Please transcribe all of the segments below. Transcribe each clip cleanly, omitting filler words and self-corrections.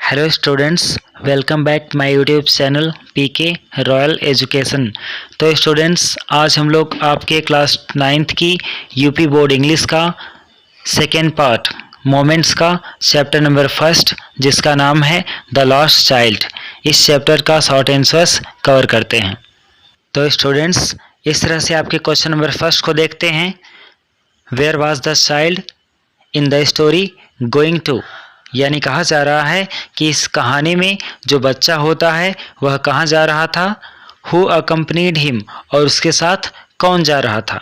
Hello students, welcome back my YouTube channel PK royal education. तो students, आज हम लोग आपके क्लास 9th की यूपी बोर्ड इंग्लिश का सेकेंड पार्ट मोमेंट्स का चैप्टर नंबर 1 जिसका नाम है द लॉस्ट चाइल्ड, इस चैप्टर का शॉर्ट आंसर्स कवर करते हैं। तो स्टूडेंट्स, इस तरह से आपके क्वेश्चन नंबर 1 को देखते हैं। Where was the child in the story going to, यानी कहा जा रहा है कि इस कहानी में जो बच्चा होता है वह कहाँ जा रहा था। हु अकम्पनीड हिम, और उसके साथ कौन जा रहा था।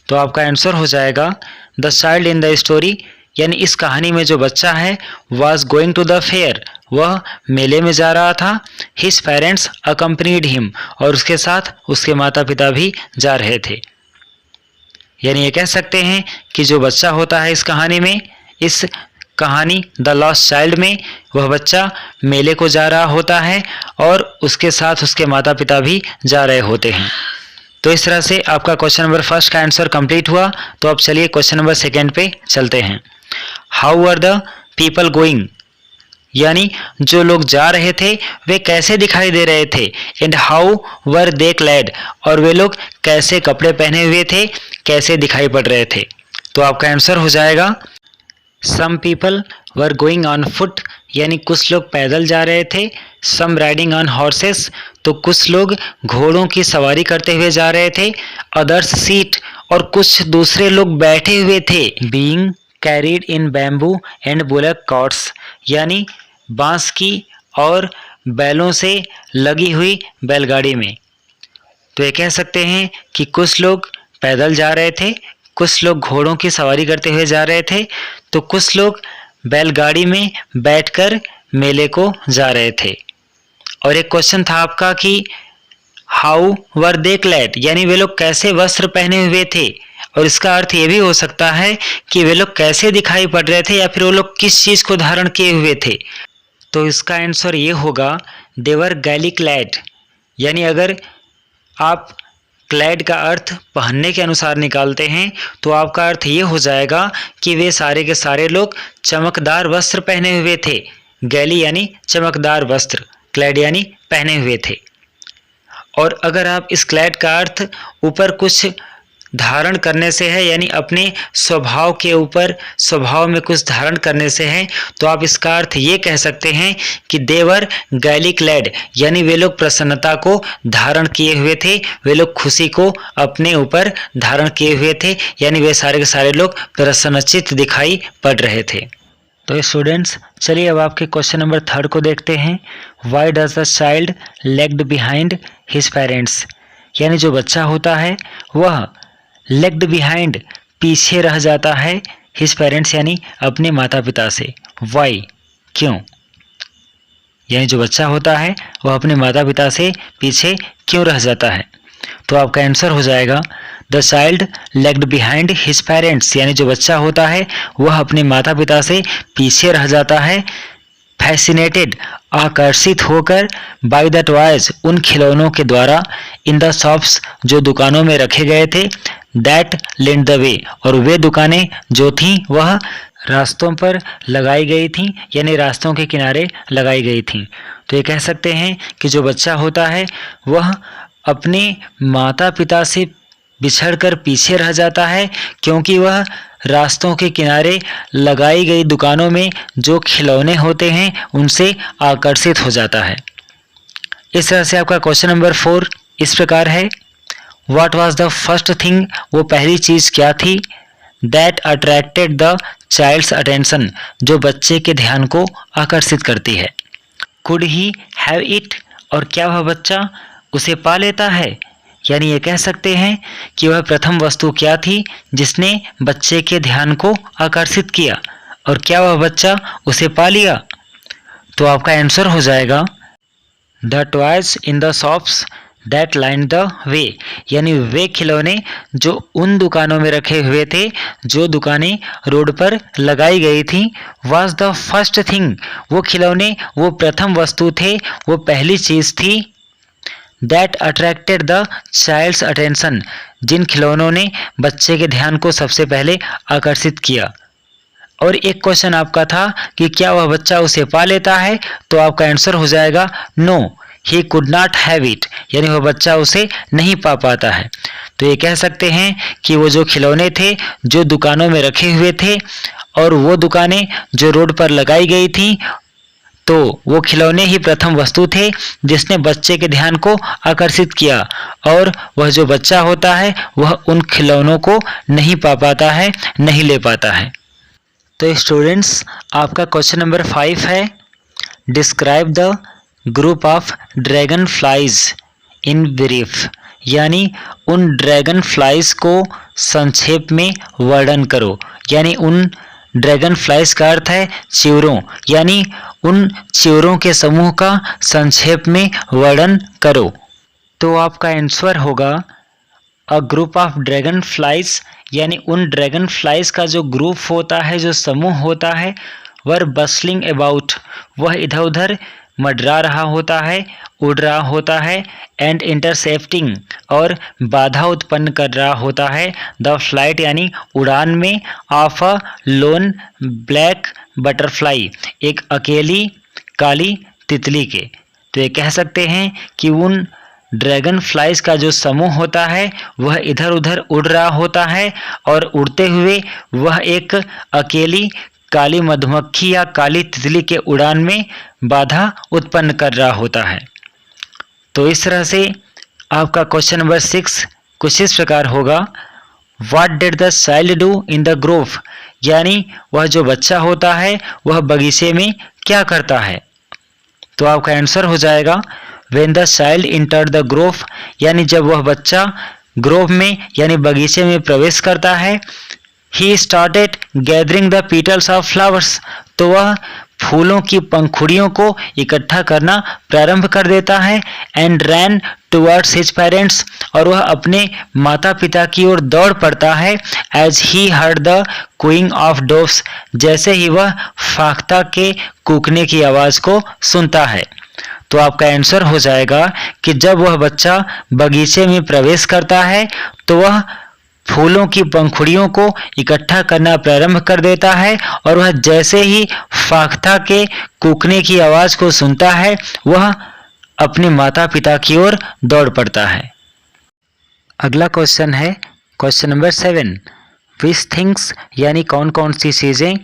तो आपका आंसर हो जाएगा the child in the story, यानी इस कहानी में जो बच्चा है was going to the fair, वह मेले में जा रहा था। हिज पेरेंट्स अकम्पनीड हिम, और उसके साथ उसके माता पिता भी जा रहे थे। यानी ये कह सकते हैं कि जो बच्चा होता है इस कहानी में, इस कहानी द लॉस्ट चाइल्ड में, वह बच्चा मेले को जा रहा होता है और उसके साथ उसके माता पिता भी जा रहे होते हैं। तो इस तरह से आपका क्वेश्चन नंबर 1 का आंसर कंप्लीट हुआ। तो अब चलिए क्वेश्चन नंबर 2 पे चलते हैं। How were the people going, यानी जो लोग जा रहे थे वे कैसे दिखाई दे रहे थे। And how were they clad, और वे लोग कैसे कपड़े पहने हुए थे, कैसे दिखाई पड़ रहे थे। तो आपका आंसर हो जाएगा some people were going on foot, यानी कुछ लोग पैदल जा रहे थे। सम राइडिंग ऑन हॉर्सेस, तो कुछ लोग घोड़ों की सवारी करते हुए जा रहे थे। अदर्स सीट, और कुछ दूसरे लोग बैठे हुए थे। Being carried in bamboo and bullock carts, यानी बांस की और बैलों से लगी हुई बैलगाड़ी में। तो ये कह सकते हैं कि कुछ लोग पैदल जा रहे थे, कुछ लोग घोड़ों की सवारी करते हुए जा रहे थे, तो कुछ लोग बैलगाड़ी में बैठकर मेले को जा रहे थे। और एक क्वेश्चन था आपका कि हाउ वर दे क्लैड, यानी वे लोग कैसे वस्त्र पहने हुए थे। और इसका अर्थ ये भी हो सकता है कि वे लोग कैसे दिखाई पड़ रहे थे, या फिर वो लोग किस चीज़ को धारण किए हुए थे। तो इसका आंसर ये होगा देवर गैली क्लैड, यानी अगर आप क्लैड का अर्थ पहनने के अनुसार निकालते हैं तो आपका अर्थ ये हो जाएगा कि वे सारे के सारे लोग चमकदार वस्त्र पहने हुए थे। गैली यानी चमकदार वस्त्र, क्लैड यानी पहने हुए थे। और अगर आप इस क्लैड का अर्थ ऊपर कुछ धारण करने से है, यानी अपने स्वभाव के ऊपर स्वभाव में कुछ धारण करने से है, तो आप इसका अर्थ ये कह सकते हैं कि देवर गैली क्लैड, यानी वे लोग प्रसन्नता को धारण किए हुए थे, वे लोग खुशी को अपने ऊपर धारण किए हुए थे, यानी वे सारे के सारे लोग प्रसन्नचित्त दिखाई पड़ रहे थे। तो स्टूडेंट्स, चलिए अब आपके क्वेश्चन नंबर 3 को देखते हैं। Why does the child legged behind his parents, यानी जो बच्चा होता है वह लेग्ड बिहाइंड पीछे रह जाता है हिज पेरेंट्स, यानी अपने माता पिता से। वाई, क्यों, यानी जो बच्चा होता है वह अपने माता पिता से पीछे क्यों रह जाता है। तो आपका आंसर हो जाएगा the child legged behind his parents, यानी जो बच्चा होता है वह अपने माता पिता से पीछे रह जाता है। फैसिनेटेड, आकर्षित होकर, बाय द टॉयज, उन खिलौनों के द्वारा, इन द शॉप्स, जो दुकानों में रखे गए थे, दैट लेंड द वे, और वे दुकानें जो थीं वह रास्तों पर लगाई गई थीं, यानी रास्तों के किनारे लगाई गई थीं। तो ये कह सकते हैं कि जो बच्चा होता है वह अपने माता पिता से बिछड़कर पीछे रह जाता है, क्योंकि वह रास्तों के किनारे लगाई गई दुकानों में जो खिलौने होते हैं उनसे आकर्षित हो जाता है। इस तरह से आपका क्वेश्चन नंबर 4 इस प्रकार है। What was the first thing, वो पहली चीज़ क्या थी। That attracted the child's attention, जो बच्चे के ध्यान को आकर्षित करती है। कुड ही हैव इट, और क्या वह बच्चा उसे पा लेता है, यानी ये कह सकते हैं कि वह प्रथम वस्तु क्या थी जिसने बच्चे के ध्यान को आकर्षित किया, और क्या वह बच्चा उसे पा लिया। तो आपका आंसर हो जाएगा the toys in the shops that line the way, यानी वे खिलौने जो उन दुकानों में रखे हुए थे, जो दुकानें रोड पर लगाई गई थी। वाज द फर्स्ट थिंग, वो खिलौने वो प्रथम वस्तु थे, वो पहली चीज़ थी। That attracted the child's attention, जिन खिलौनों ने बच्चे के ध्यान को सबसे पहले आकर्षित किया। और एक क्वेश्चन आपका था कि क्या वह बच्चा उसे पा लेता है, तो आपका आंसर हो जाएगा no, he could not have it, यानी वह बच्चा उसे नहीं पा पाता है। तो ये कह सकते हैं कि वो जो खिलौने थे जो दुकानों में रखे हुए थे और वो दुकानें जो रोड पर लगाई गई थी, तो वो खिलौने ही प्रथम वस्तु थे जिसने बच्चे के ध्यान को आकर्षित किया, और वह जो बच्चा होता है वह उन खिलौनों को नहीं पा पाता है, नहीं ले पाता है। तो स्टूडेंट्स, आपका क्वेश्चन नंबर 5 है, describe the group of dragon flies in brief, यानी उन ड्रैगन फ्लाइज को संक्षेप में वर्णन करो। यानी उन ड्रैगन फ्लाइज का अर्थ है च्यूरों, यानी उन च्यूरों के समूह का संक्षेप में वर्णन करो। तो आपका आंसर होगा a group of dragon flies, यानी उन ड्रैगन फ्लाइज का जो ग्रुप होता है, जो समूह होता है, वर बस्लिंग अबाउट, वह इधर उधर मंडरा रहा होता है, उड़ रहा होता है, एंड इंटरसेप्टिंग, और बाधा उत्पन्न कर रहा होता है, द फ्लाइट, यानी उड़ान में, of a loan black butterfly, एक अकेली काली तितली के। तो ये कह सकते हैं कि उन ड्रैगन फ्लाइज का जो समूह होता है वह इधर उधर उड़ रहा होता है, और उड़ते हुए वह एक अकेली काली मधुमक्खी या काली तितली के उड़ान में बाधा उत्पन्न कर रहा होता है। तो इस तरह से आपका क्वेश्चन नंबर 6 कुछ इस प्रकार होगा, what did the child do in the Grove, यानी वह जो बच्चा होता है वह बगीचे में क्या करता है। तो आपका आंसर हो जाएगा when the child entered the Grove, यानी जब वह बच्चा ग्रोव में यानी बगीचे में प्रवेश करता है, he started gathering the petals of flowers, तो वह फूलों की पंखुड़ियों को इकट्ठा करना प्रारंभ कर देता है, and ran towards his parents, और वह अपने माता पिता की ओर दौड़ पड़ता है, as he heard the cooing of doves, जैसे ही वह फाख्ता के कूकने की आवाज को सुनता है। तो आपका आंसर हो जाएगा कि जब वह बच्चा बगीचे में प्रवेश करता है तो वह फूलों की पंखुड़ियों को इकट्ठा करना प्रारंभ कर देता है, और वह जैसे ही फाख्ता के कूकने की आवाज को सुनता है वह अपने माता पिता की ओर दौड़ पड़ता है। अगला क्वेश्चन है क्वेश्चन नंबर 7, विच थिंग्स, यानी कौन कौन सी चीजें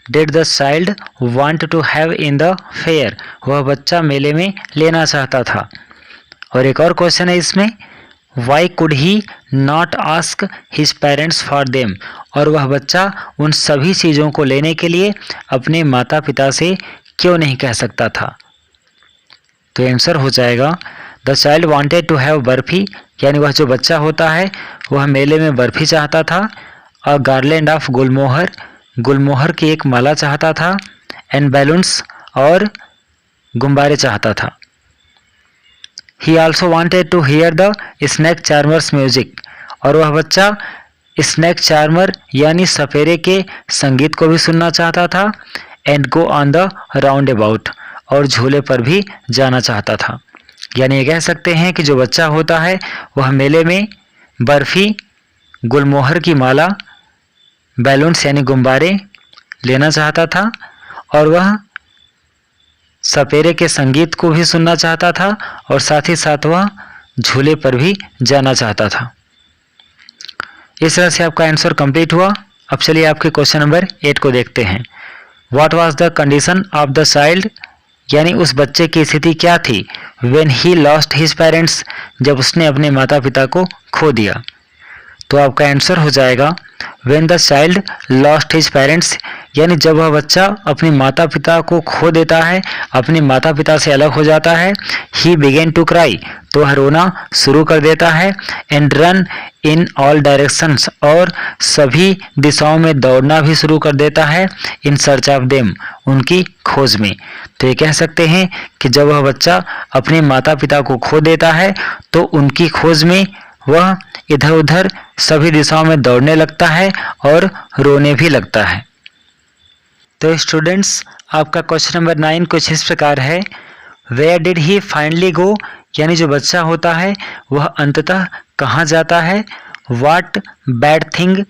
did the child want to have in the fair, वह बच्चा मेले में लेना चाहता था। और एक और क्वेश्चन है इसमें, Y could he not ask his parents for them, और वह बच्चा उन सभी चीज़ों को लेने के लिए अपने माता पिता से क्यों नहीं कह सकता था। तो आंसर हो जाएगा the child wanted to have barfi, यानी वह जो बच्चा होता है वह मेले में बर्फी चाहता था, अ गार्लैंड ऑफ गुलमोहर, गुलमोहर की एक माला चाहता था, एंड बैलून्स, और गुब्बारे चाहता था। He also wanted to hear the snake charmer's music, और वह बच्चा स्नैक चार्मर यानी सपेरे के संगीत को भी सुनना चाहता था, and go on the round about, और झूले पर भी जाना चाहता था। यानी ये कह सकते हैं कि जो बच्चा होता है वह मेले में बर्फी, गुलमोहर की माला, बैलून्स यानी गुब्बारे लेना चाहता था, और वह सपेरे के संगीत को भी सुनना चाहता था, और साथ ही साथ वह झूले पर भी जाना चाहता था। इस तरह से आपका आंसर कंप्लीट हुआ। अब चलिए आपके क्वेश्चन नंबर 8 को देखते हैं। What was the condition of the child, यानी उस बच्चे की स्थिति क्या थी, when he lost his parents, जब उसने अपने माता पिता को खो दिया। तो आपका आंसर हो जाएगा when the child lost his parents, यानी जब वह बच्चा अपने माता पिता को खो देता है, अपने माता पिता से अलग हो जाता है, ही बिगेन टू क्राई, तो वह रोना शुरू कर देता है, and run in all directions, और सभी दिशाओं में दौड़ना भी शुरू कर देता है, इन सर्च ऑफ देम, उनकी खोज में। तो ये कह सकते हैं कि जब वह बच्चा अपने माता पिता को खो देता है तो उनकी खोज में वह इधर उधर सभी दिशाओं में दौड़ने लगता है और रोने भी लगता है। तो स्टूडेंट्स, आपका क्वेश्चन नंबर 9 कुछ इस प्रकार है, where did he finally go, यानी जो बच्चा होता है वह अंततः कहाँ जाता है, what bad thing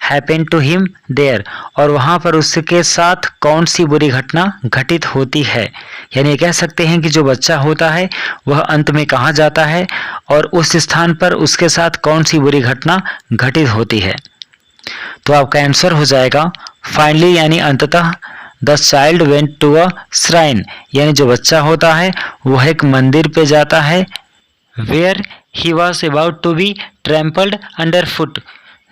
happen to him there, और वहाँ पर उसके साथ कौन सी बुरी घटना घटित होती है। यानी कह सकते हैं कि जो बच्चा होता है वह अंत में कहाँ जाता है और उस स्थान पर उसके साथ कौन सी बुरी घटना घटित होती है। तो आपका आंसर हो जाएगा फाइनली, यानी अंततः the child went to a shrine, यानी जो बच्चा होता है वह एक मंदिर पे जाता है। Where he was about to be trampled under foot,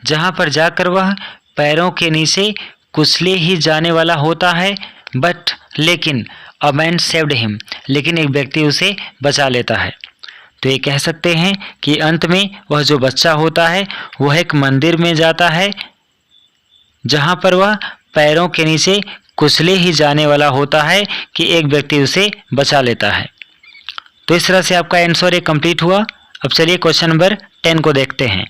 जहाँ पर जाकर वह पैरों के नीचे कुचले ही जाने वाला होता है। बट लेकिन अ मैन सेव्ड हिम, लेकिन एक व्यक्ति उसे बचा लेता है। तो ये कह सकते हैं कि अंत में वह जो बच्चा होता है वह एक मंदिर में जाता है जहाँ पर वह पैरों के नीचे कुचले ही जाने वाला होता है कि एक व्यक्ति उसे बचा लेता है। तो इस तरह से आपका आंसर एक कंप्लीट हुआ। अब चलिए क्वेश्चन नंबर 10 को देखते हैं।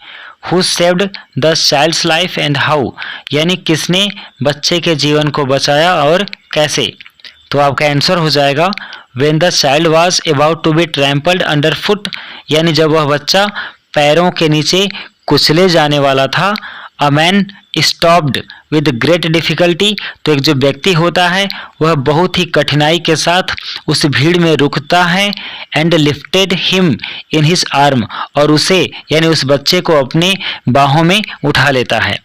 Who saved the child's life and how, यानी किसने बच्चे के जीवन को बचाया और कैसे। तो आपका आंसर हो जाएगा when the child was about to be trampled under foot, यानी जब वह बच्चा पैरों के नीचे कुचले जाने वाला था। A man stopped with great difficulty, तो एक जो व्यक्ति होता है वह बहुत ही कठिनाई के साथ उस भीड़ में रुकता है। And lifted him in his arm, और उसे यानी उस बच्चे को अपने बाहों में उठा लेता है।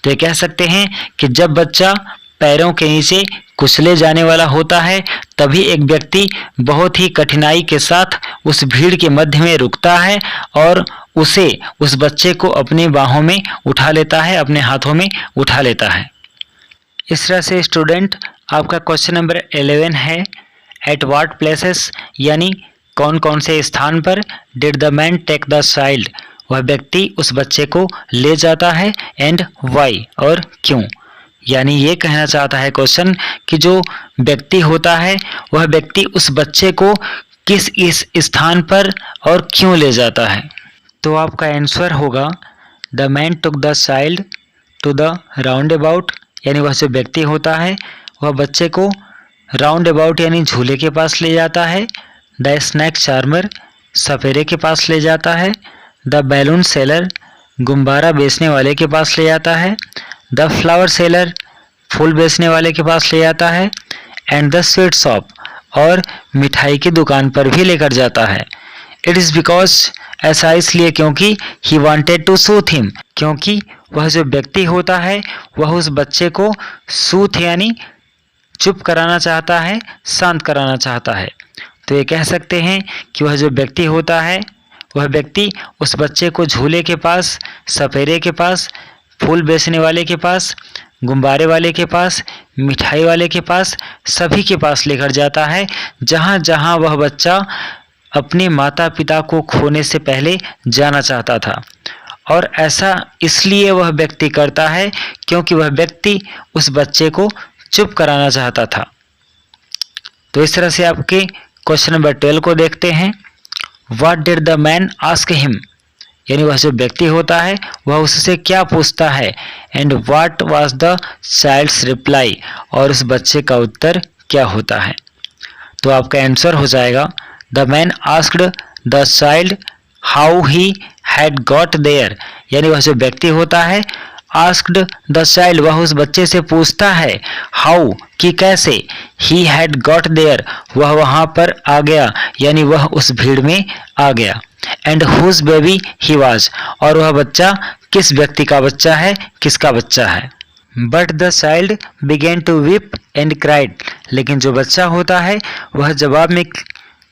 तो ये कह सकते हैं कि जब बच्चा पैरों के नीचे कुचले जाने वाला होता है तभी एक व्यक्ति बहुत ही कठिनाई के साथ उस भीड़ के मध्य में रुकता है और उस बच्चे को अपने बाहों में उठा लेता है, अपने हाथों में उठा लेता है। इस तरह से स्टूडेंट आपका क्वेश्चन नंबर 11 है एट व्हाट प्लेसेस, यानी कौन कौन से स्थान पर did the man take the child, वह व्यक्ति उस बच्चे को ले जाता है। एंड वाई, और क्यों। यानी ये कहना चाहता है क्वेश्चन कि जो व्यक्ति होता है वह व्यक्ति उस बच्चे को किस इस स्थान पर और क्यों ले जाता है। तो आपका आंसर होगा the man took the child to the roundabout, यानी वह जो व्यक्ति होता है वह बच्चे को राउंड अबाउट यानी झूले के पास ले जाता है। द स्नैक चार्मर, सपेरे के पास ले जाता है। द बैलून सेलर, गुब्बारा बेचने वाले के पास ले जाता है। द फ्लावर सेलर, फूल बेचने वाले के पास ले जाता है। एंड द स्वीट शॉप, और मिठाई की दुकान पर भी लेकर जाता है। इट इज़ बिकॉज, ऐसा इसलिए क्योंकि he wanted to soothe him, क्योंकि वह जो व्यक्ति होता है वह उस बच्चे को सूथ यानी चुप कराना चाहता है, शांत कराना चाहता है। तो ये कह सकते हैं कि वह जो व्यक्ति होता है वह व्यक्ति उस बच्चे को झूले के पास, सपेरे के पास, फूल बेचने वाले के पास, गुब्बारे वाले के पास, मिठाई वाले के पास, सभी के पास लेकर जाता है जहाँ जहाँ वह बच्चा अपने माता पिता को खोने से पहले जाना चाहता था। और ऐसा इसलिए वह व्यक्ति करता है क्योंकि वह व्यक्ति उस बच्चे को चुप कराना चाहता था। तो इस तरह से आपके क्वेश्चन नंबर 12 को देखते हैं। What did the man ask him, यानी वह जो व्यक्ति होता है वह उससे क्या पूछता है। And what was the child's reply, और उस बच्चे का उत्तर क्या होता है। तो आपका आंसर हो जाएगा the man asked the child how he had got there, यानी वह जो व्यक्ति होता है आस्क्ड द चाइल्ड, वह उस बच्चे से पूछता है हाउ, कि कैसे, ही हैड गॉट देयर, वह वहाँ पर आ गया यानी वह उस भीड़ में आ गया। And whose baby he was, और वह बच्चा किस व्यक्ति का बच्चा है, किसका बच्चा है। But the child began to weep and cried, लेकिन जो बच्चा होता है वह जवाब में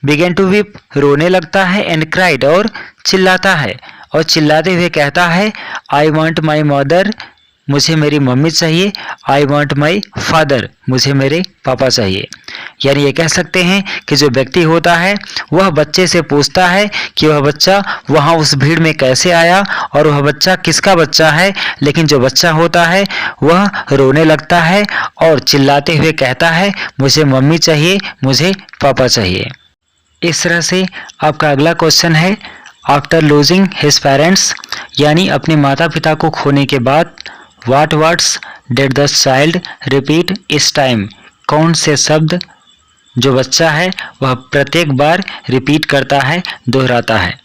बिगेन टू वीप रोने लगता है, एंड क्राइड और चिल्लाता है, और चिल्लाते हुए कहता है आई वॉन्ट माई मदर, मुझे मेरी मम्मी चाहिए। आई वॉन्ट माई फादर, मुझे मेरे पापा चाहिए। यानी ये कह सकते हैं कि जो व्यक्ति होता है वह बच्चे से पूछता है कि वह बच्चा वहाँ उस भीड़ में कैसे आया और वह बच्चा किसका बच्चा है, लेकिन जो बच्चा होता है वह रोने लगता है और चिल्लाते हुए कहता है मुझे मम्मी चाहिए, मुझे पापा चाहिए। इस तरह से आपका अगला क्वेश्चन है आफ्टर लूजिंग हिज पेरेंट्स, यानी अपने माता पिता को खोने के बाद what words did the child repeat इस टाइम, कौन से शब्द जो बच्चा है वह प्रत्येक बार रिपीट करता है, दोहराता है।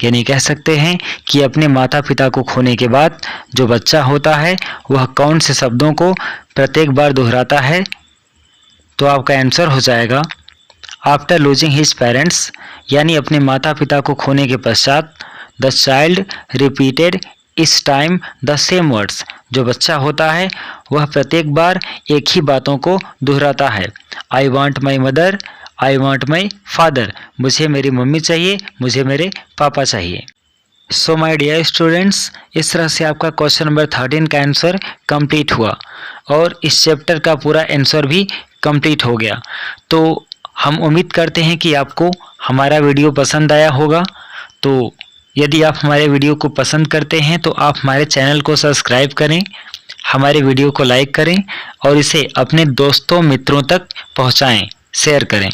यानी कह सकते हैं कि अपने माता पिता को खोने के बाद जो बच्चा होता है वह कौन से शब्दों को प्रत्येक बार दोहराता है। तो आपका आंसर हो जाएगा आफ्टर लूजिंग हिज पेरेंट्स, यानी अपने माता पिता को खोने के पश्चात द चाइल्ड रिपीटेड इस टाइम द सेम वर्ड्स, जो बच्चा होता है वह प्रत्येक बार एक ही बातों को दोहराता है। I want my mother, I want my father, मुझे मेरी मम्मी चाहिए, मुझे मेरे पापा चाहिए। सो माय डियर स्टूडेंट्स, इस तरह से आपका क्वेश्चन नंबर 13 का आंसर कंप्लीट हुआ और इस चैप्टर का पूरा आंसर भी कंप्लीट हो गया। तो हम उम्मीद करते हैं कि आपको हमारा वीडियो पसंद आया होगा। तो यदि आप हमारे वीडियो को पसंद करते हैं तो आप हमारे चैनल को सब्सक्राइब करें, हमारे वीडियो को लाइक करें और इसे अपने दोस्तों मित्रों तक पहुंचाएं, शेयर करें।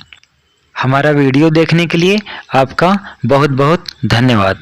हमारा वीडियो देखने के लिए आपका बहुत बहुत धन्यवाद।